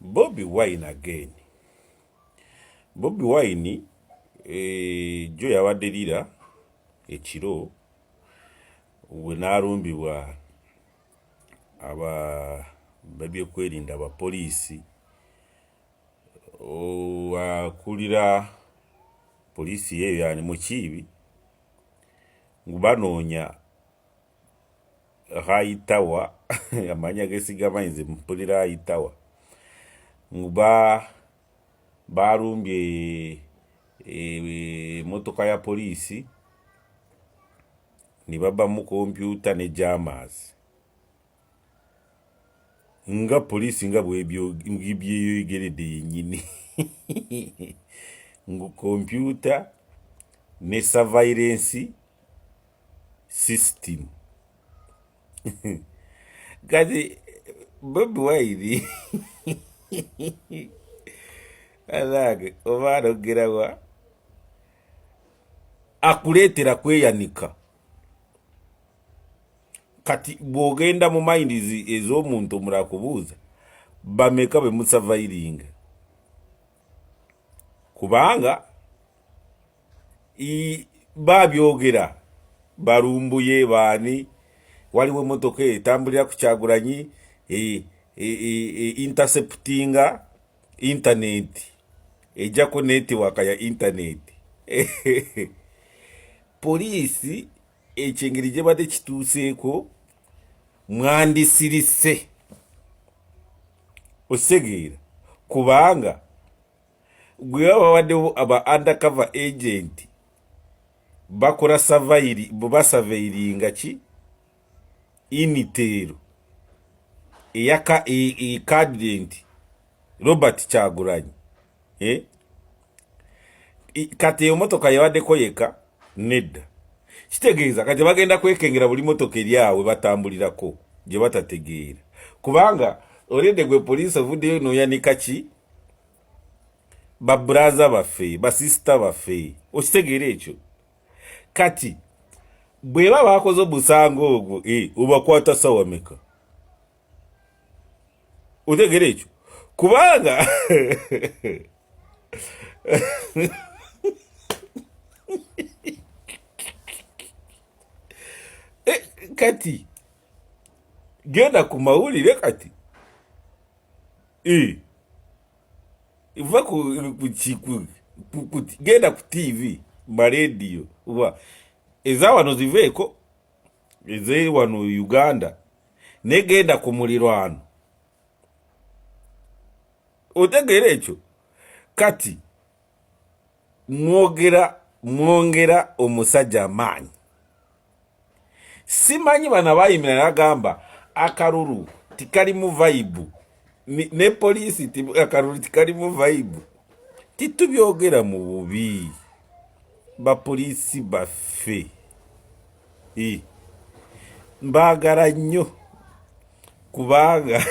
Bobi Wine again. Bobi Wine jo yawadde lira ekiro we nalumbibwa babyekwerinda abapoliisi akulira poliisi yeyo yani mukiibi ngubanoonya Hightower amanya gesigamanyize mpulira Hightower nguba balumbye motoka ya polisi ni baba mu kompyuta ne jammers nga polisi nga bwebyo igerede yenyini ngu kompyuta ne surveillance system kati Bobi Wine alage obano gerawa akuletera kweyanika kati bwogenda mu minds ez'omuntu murakubuuza bameka be musavairinga kubanga babyogera barumbuye bani waliwo motoka etambulira ku Kyagulanyi interceptinga internet ejako network ya internet polisi ekyengeri gye badde kituuseeko mwandisirise osegeera kubanga gwe bawaddewo aba undercover agent bakola basavairinga ki initero eyaka candidate Robert Kyagulanyi kati emotoka yawaddeko yeka nedda kitegeeza kati bagenda kwekengera buli motoka eryawe batambulirako gye batategeera kubanga olede gwe poliisi ovuddeyo noyanika ki babraza baffe basista baffe okitegeera ekyo kati bweba bakoze obusango ogwo obakwata sawa meka otegeera ekyo kubanga kati genda ku mawulire kati iva genda ku TV marediyo uba eza wano ziveeko eze wano Uganda negenda ku mulirwano otegeera ekyo kati mwongera omusajja amaanyi simanyi bana bayimira nagamba akaruru tikali mu vibe ne polisi akaruru tikali mu vibe titubyogera mu bubi ba polisi baffe mbagala nnyo kubanga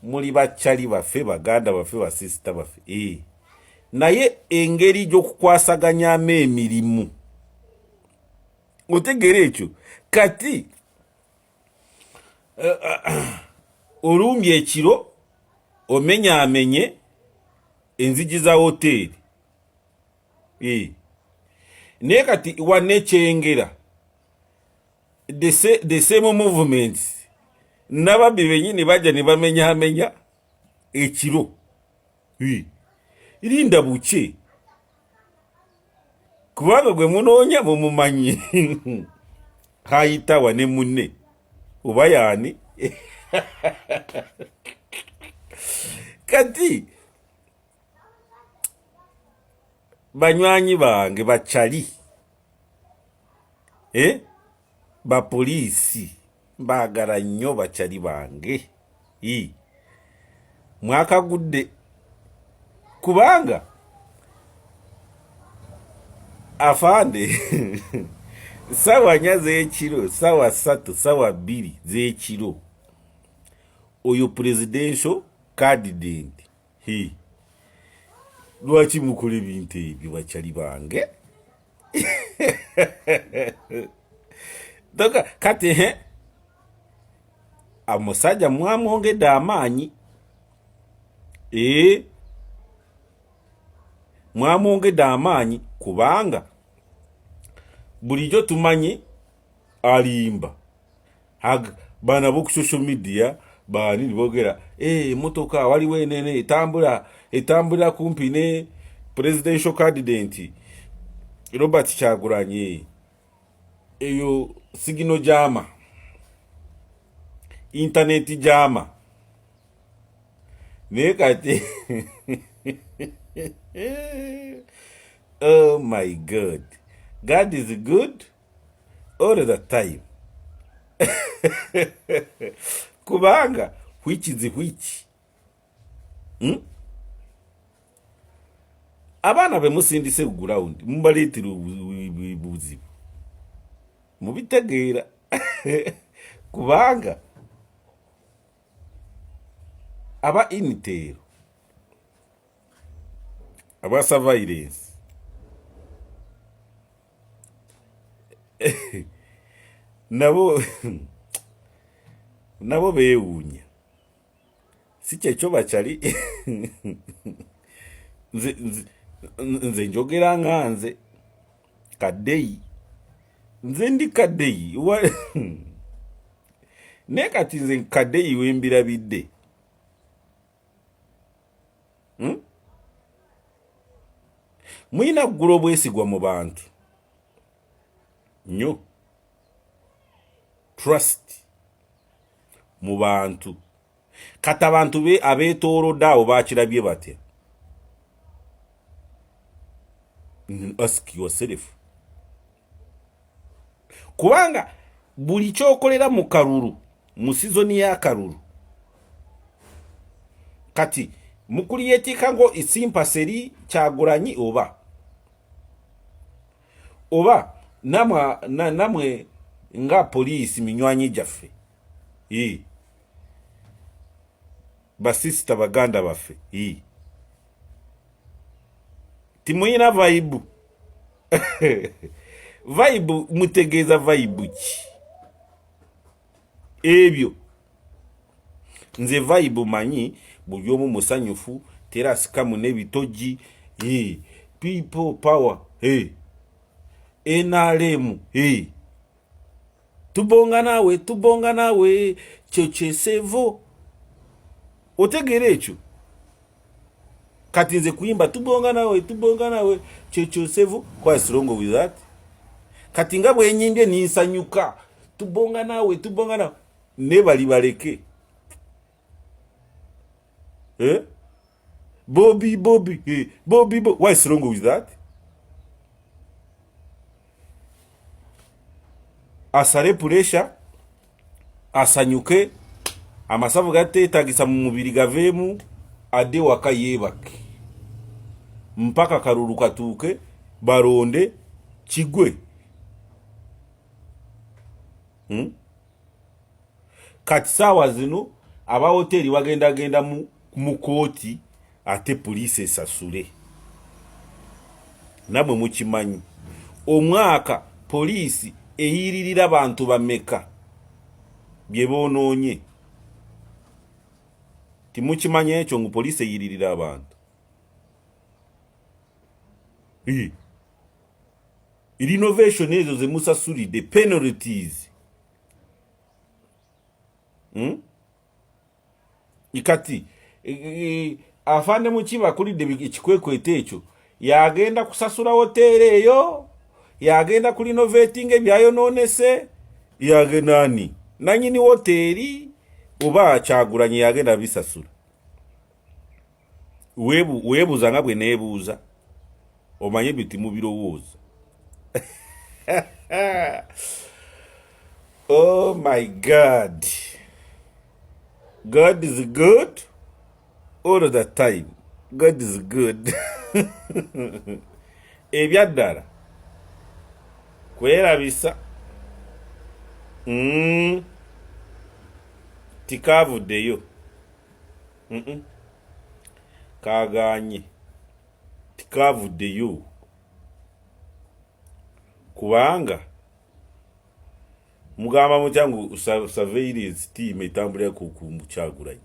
muli bakyali baffe baganda baffe basista baffe naye engeri gy'okukwasaganyamu emirimu otegeera ekyo kati olumbye ekiro omenyaamenye enzigi za hoteri naye kati wanekyengera the same movements nababbi benyini bajja ne bamenyaamenya ekiro linda buke kubanga gwe munoonya mumumanyi Hightower ne munne oba yaani kati banywanyi bange bakyali bapoliisi mbagala nnyo bakyali bange mwakagudde kubanga afande sawa 4 z'ekiro sawa 3 sawa 2 z'ekiro oyo presidential candidate lwaki mukola ebintu ebyo bakyali bange doka kati amusajja mwamwongedde amaanyi mwamwongedde amaanyi kubanga bulijjo tumanyi alimba bana boku social media bani bogera motoka waliwo enene etambula kumpi ne presidential candidate Robert Kyagulanyi eyo signal jama internet jama nekati oh my God, God is good all the time. Kubanga which is which? Abana be musindise ground mubaleetera obuzibu mubitegeera kubanga aba initero aba surveillance nabo beewuunya si kyekyo bakyali nze njogera nga nze kaddeyi nze ndi kaddeyi naye kati nze kaddeyi wembirabidde muyina kugula obwesigwa mu bantu nnyo trust mu bantu kati abantu abeetoolodde awo bakirabye batya. Ask yourself. Kubanga buli kyokolera mu kalulu mu sizoni ya kalulu kati mukulyetika ngo isimpaseri Kyagulanyi oba namwe nga polisi minywanyi jaffe basista baganda baffe timuyina vibe vibe mutegeeza vibe ki ebyo nze vibe manyi buli omu musanyufu terasikamu n'ebitogi people power NRM tubonga nawe Chochesevo otegeera ekyo kati nze kuyimba tubonga nawe Chochesevo what's wrong with that kati nga bwenyimbye ninsanyuka tubonga nawe ne bali baleke Bobby what's wrong with that asale puresha asanyuke amasavu gateetagisa mu mubiri gaveemu adde waka yeebake mpaka kalulu katuuke baronde kigwe kati saawa zino aba hoteli bagenda mu kooti ate poliisi esasule namwe mukimanyi omwaka poliisi eyiririra abantu bameka bye boonoonye timukimanyi ekyo ngu poliisi eyiririra abantu renovation ezo ze musasulidde penalties ikati afande mukiba kulidde ekikwekwete ekyo yagenda kusasula hoteli eyo yagenda ku renovating ebyayonoonese yagenda ani nanyini hoteli oba Kyagulanyi yagenda bisasula weebuuza nga bwe neebuuza omanye biti mubirowooza oh my God, God is good all the time. God is good. Ebyaddala kwerabisa tikavuddeyo kaganye tikavuddeyo kubanga mugamba mutyangu surveillance team etambulira ku Kyagulanyi